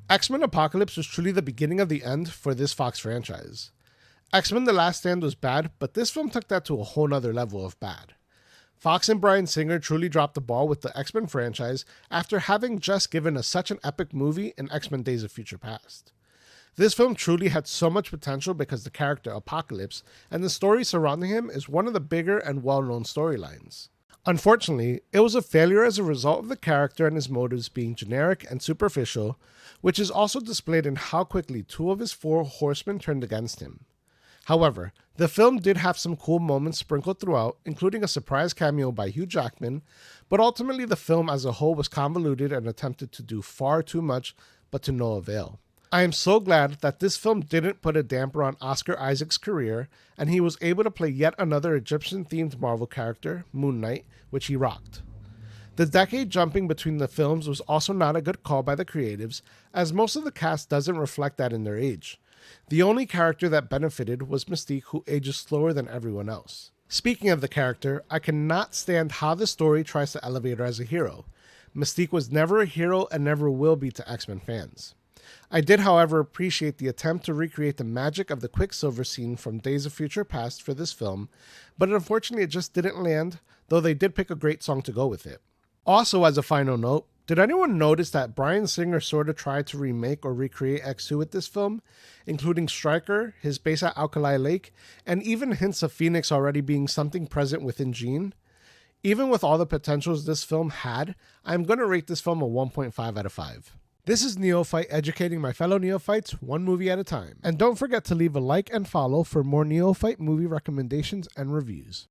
X-Men Apocalypse was truly the beginning of the end for this Fox franchise. X-Men The Last Stand was bad, but this film took that to a whole nother level of bad. Fox and Bryan Singer truly dropped the ball with the X-Men franchise after having just given us such an epic movie in X-Men Days of Future Past. This film truly had so much potential because the character Apocalypse and the story surrounding him is one of the bigger and well-known storylines. Unfortunately, it was a failure as a result of the character and his motives being generic and superficial, which is also displayed in how quickly two of his four horsemen turned against him. However, the film did have some cool moments sprinkled throughout, including a surprise cameo by Hugh Jackman, but ultimately the film as a whole was convoluted and attempted to do far too much, but to no avail. I am so glad that this film didn't put a damper on Oscar Isaac's career, and he was able to play yet another Egyptian-themed Marvel character, Moon Knight, which he rocked. The decade jumping between the films was also not a good call by the creatives, as most of the cast doesn't reflect that in their age. The only character that benefited was Mystique, who ages slower than everyone else. Speaking of the character, I cannot stand how the story tries to elevate her as a hero. Mystique was never a hero and never will be to X-Men fans. I did, however, appreciate the attempt to recreate the magic of the Quicksilver scene from Days of Future Past for this film, but unfortunately it just didn't land, though they did pick a great song to go with it. Also, as a final note, did anyone notice that Bryan Singer sort of tried to remake or recreate X2 with this film, including Stryker, his base at Alkali Lake, and even hints of Phoenix already being something present within Jean? Even with all the potentials this film had, I'm going to rate this film a 1.5 out of 5. This is Neophyte educating my fellow Neophytes one movie at a time. And don't forget to leave a like and follow for more Neophyte movie recommendations and reviews.